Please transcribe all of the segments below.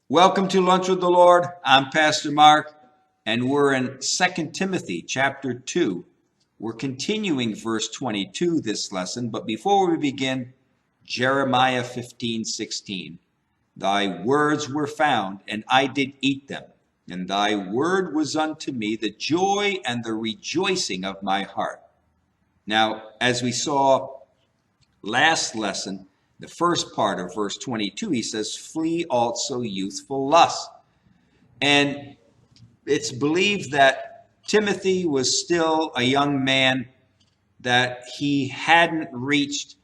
Welcome to Lunch with the Lord. I'm Pastor Mark, and we're in 2 Timothy chapter 2. We're continuing verse 22 this lesson, but before we begin, Jeremiah 15:16. Thy words were found, and I did eat them, and thy word was unto me the joy and the rejoicing of my heart. Now, as we saw last lesson, the first part of verse 22, he says, flee also youthful lust. And it's believed that Timothy was still a young man, that he hadn't reached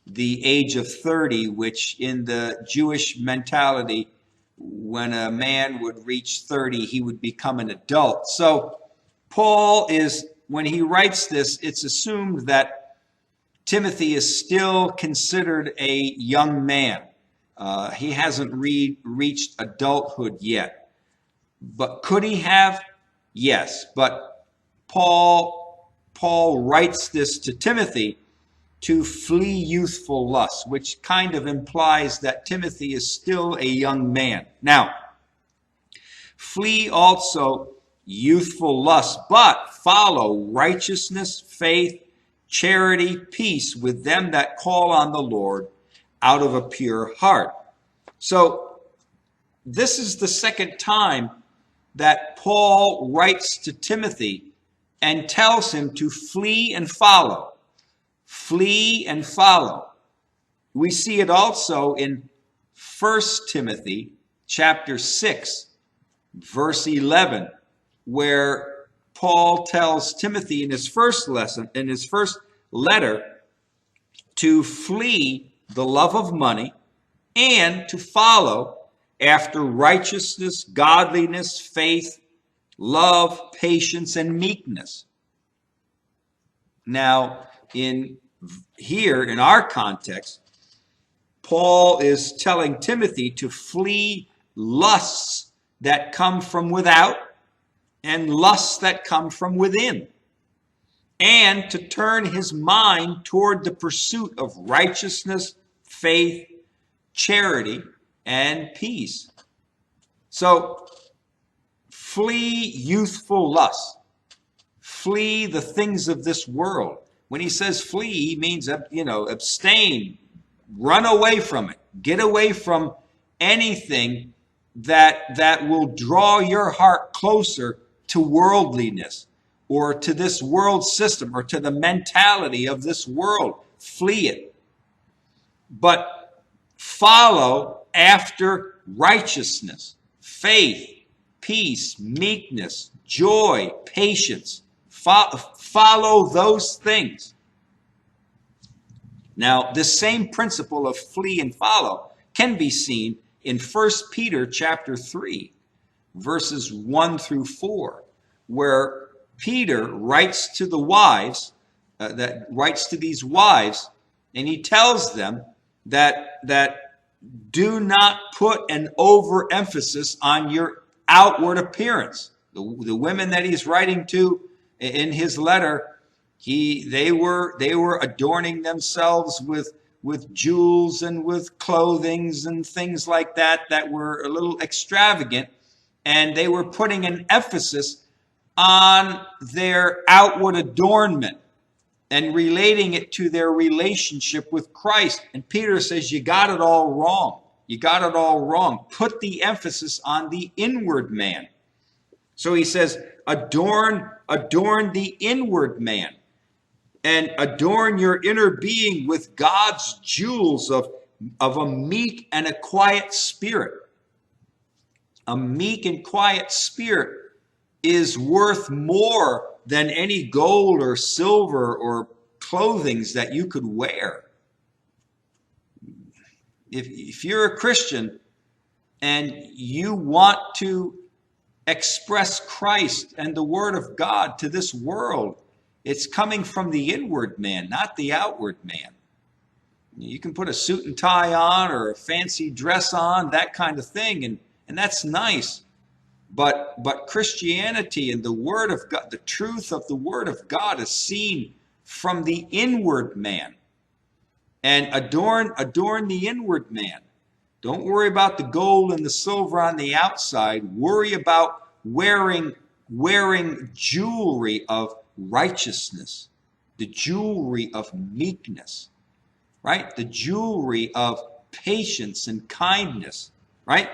the age of 30, which in the Jewish mentality, when a man would reach 30, he would become an adult. So Paul is, when he writes this, it's assumed that Timothy is still considered a young man. He hasn't reached adulthood yet. But could he have? Yes. But Paul writes this to Timothy to flee youthful lust, which kind of implies that Timothy is still a young man. Now, flee also youthful lust, but follow righteousness, faith, charity, peace with them that call on the Lord out of a pure heart. So this is the second time that Paul writes to Timothy and tells him to flee and follow. Flee and follow. We see it also in 1 Timothy chapter 6, verse 11, where Paul tells Timothy in his first letter, to flee the love of money and to follow after righteousness, godliness, faith, love, patience, and meekness. Now, in our context, Paul is telling Timothy to flee lusts that come from without and lusts that come from within, and to turn his mind toward the pursuit of righteousness, faith, charity, and peace. So, flee youthful lust. Flee the things of this world. When he says flee, he means, abstain, run away from it, get away from anything that will draw your heart closer to worldliness or to this world system or to the mentality of this world. Flee it. But follow after righteousness, faith, peace, meekness, joy, patience. Follow those things. Now, this same principle of flee and follow can be seen in 1 Peter chapter 3, verses 1 through 4, where Peter writes to the wives, writes to these wives, and he tells them that do not put an overemphasis on your outward appearance. The women that he's writing to in his letter, they were adorning themselves with jewels and with clothings and things like that were a little extravagant, and they were putting an emphasis on their outward adornment and relating it to their relationship with Christ. And Peter says, you got it all wrong. You got it all wrong. Put the emphasis on the inward man. So he says, adorn the inward man, and adorn your inner being with God's jewels of a meek and a quiet spirit. A meek and quiet spirit is worth more than any gold or silver or clothing that you could wear. If you're a Christian and you want to express Christ and the Word of God to this world, it's coming from the inward man, not the outward man. You can put a suit and tie on or a fancy dress on, that kind of thing, and that's nice. But Christianity and the Word of God, the truth of the Word of God is seen from the inward man. And adorn the inward man. Don't worry about the gold and the silver on the outside. Worry about wearing jewelry of righteousness, the jewelry of meekness, right? The jewelry of patience and kindness, right?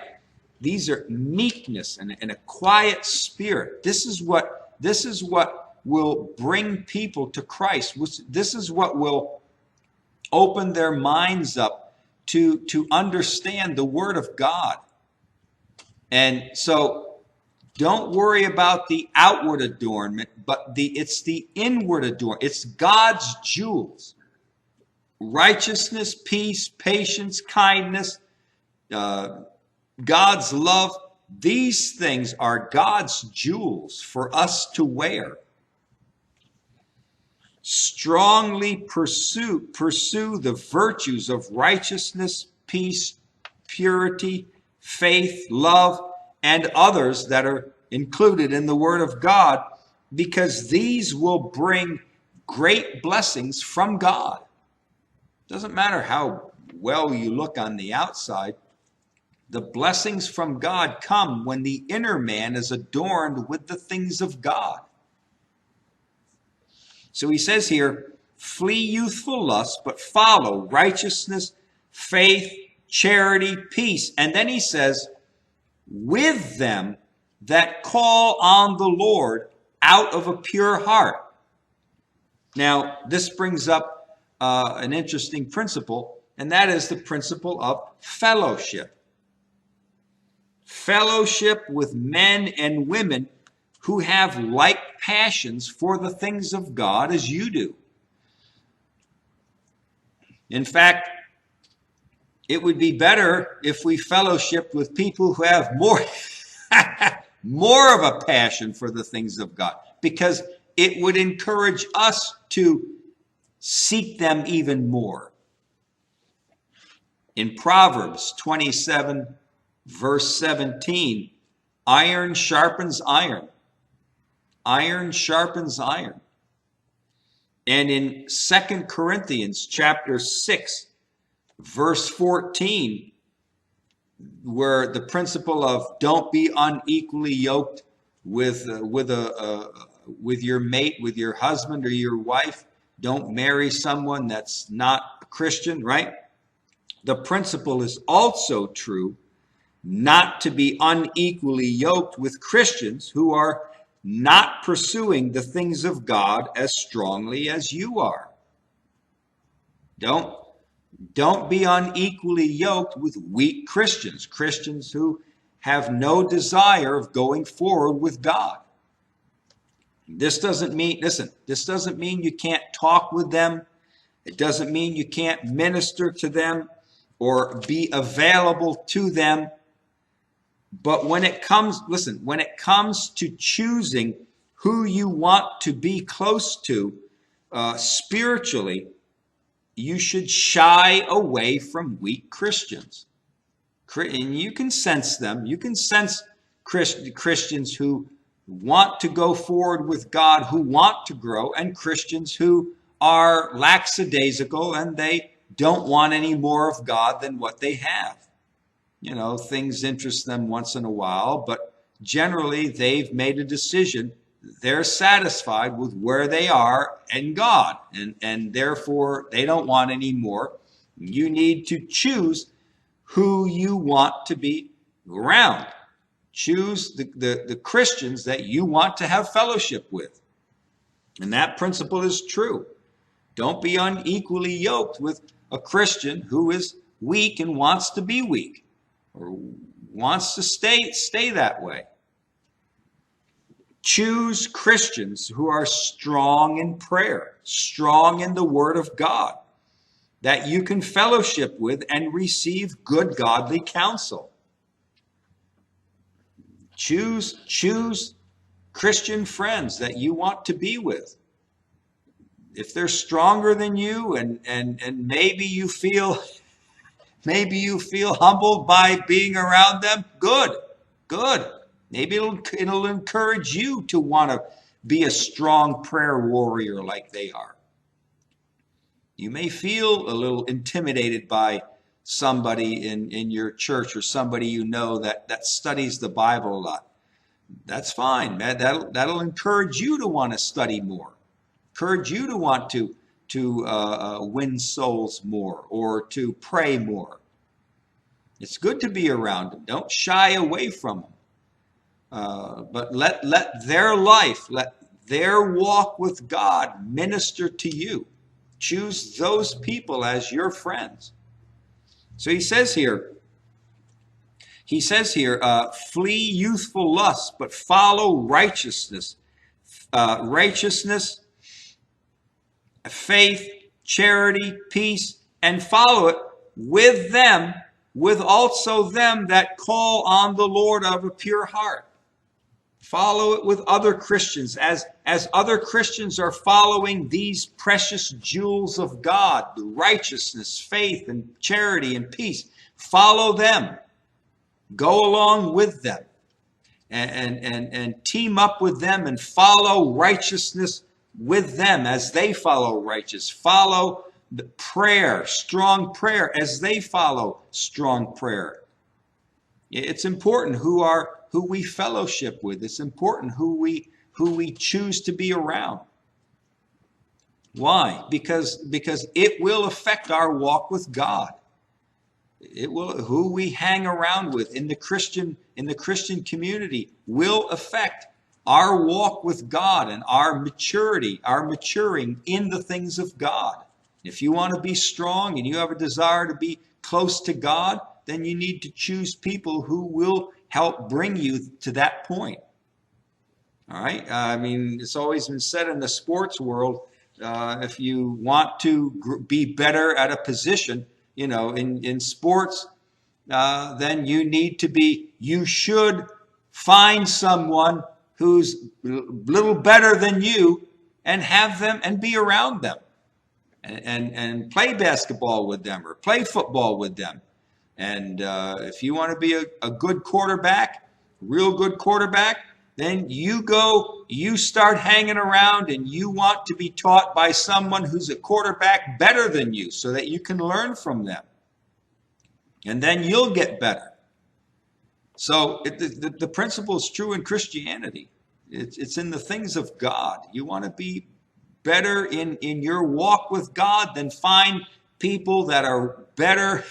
These are meekness and a quiet spirit. This is what will bring people to Christ. This is what will open their minds up to understand the Word of God. And so don't worry about the outward adornment, but it's the inward adornment. It's God's jewels. Righteousness, peace, patience, kindness, God's love. These things are God's jewels for us to wear. Strongly pursue the virtues of righteousness, peace, purity, faith, love, and others that are included in the Word of God, because these will bring great blessings from God. Doesn't matter how well you look on the outside. The blessings from God come when the inner man is adorned with the things of God. So he says here, flee youthful lust, but follow righteousness, faith, charity, peace. And then he says, with them that call on the Lord out of a pure heart. Now, this brings up an interesting principle, and that is the principle of fellowship. Fellowship with men and women who have like passions for the things of God as you do. In fact, it would be better if we fellowshiped with people who have more of a passion for the things of God, because it would encourage us to seek them even more. In Proverbs 27, verse 17, iron sharpens iron. Iron sharpens iron. And in 2 Corinthians chapter 6, verse 14, where the principle of don't be unequally yoked with your mate, with your husband or your wife. Don't marry someone that's not a Christian, right? The principle is also true not to be unequally yoked with Christians who are not pursuing the things of God as strongly as you are. Don't be unequally yoked with weak Christians, Christians who have no desire of going forward with God. This doesn't mean you can't talk with them. It doesn't mean you can't minister to them or be available to them. But when it comes to choosing who you want to be close to spiritually, you should shy away from weak Christians. And you can sense them. You can sense Christians who want to go forward with God, who want to grow, and Christians who are lackadaisical and they don't want any more of God than what they have. You know, things interest them once in a while, but generally they've made a decision. They're satisfied with where they are in God, and therefore they don't want any more. You need to choose who you want to be around. Choose the Christians that you want to have fellowship with. And that principle is true. Don't be unequally yoked with a Christian who is weak and wants to be weak, or wants to stay that way. Choose Christians who are strong in prayer, strong in the Word of God, that you can fellowship with and receive good godly counsel. Choose Christian friends that you want to be with. If they're stronger than you and maybe you feel humbled by being around them, good. Maybe it'll encourage you to want to be a strong prayer warrior like they are. You may feel a little intimidated by somebody in your church or somebody you know that studies the Bible a lot. That's fine, man. That'll encourage you to want to study more, encourage you to want to win souls more or to pray more. It's good to be around them. Don't shy away from them. But let their life, let their walk with God minister to you. Choose those people as your friends. So he says here, flee youthful lusts, but follow righteousness. Righteousness, faith, charity, peace, and follow it with them, with also them that call on the Lord of a pure heart. Follow it with other Christians as other Christians are following these precious jewels of God, the righteousness, faith, and charity, and peace. Follow them. Go along with them and team up with them and follow righteousness with them as they follow righteous. Follow the prayer, strong prayer, as they follow strong prayer. It's important who we fellowship with. It's important who we choose to be around. Why? Because it will affect our walk with God. It will, who we hang around with in the Christian community will affect our walk with God and our maturity, our maturing in the things of God. If you want to be strong and you have a desire to be close to God, then you need to choose people who will help bring you to that point. All right? I mean, it's always been said in the sports world, if you want to be better at a position, in sports, then you should find someone who's a little better than you and have them and be around them and play basketball with them or play football with them. And if you want to be a good quarterback, real good quarterback, then you start hanging around and you want to be taught by someone who's a quarterback better than you so that you can learn from them. And then you'll get better. So the principle is true in Christianity. It's in the things of God. You want to be better in your walk with God, then find people that are better,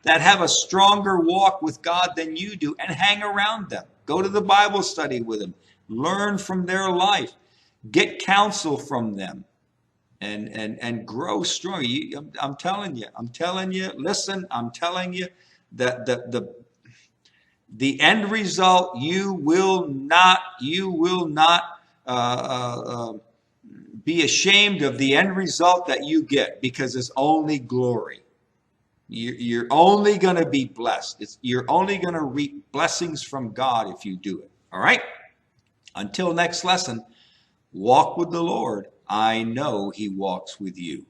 that have a stronger walk with God than you do, and hang around them. Go to the Bible study with them. Learn from their life. Get counsel from them. And grow strong. I'm telling you, listen, I'm telling you that the end result, you will not be ashamed of the end result that you get, because it's only glory. You're only going to be blessed. You're only going to reap blessings from God if you do it. All right? Until next lesson, walk with the Lord. I know he walks with you.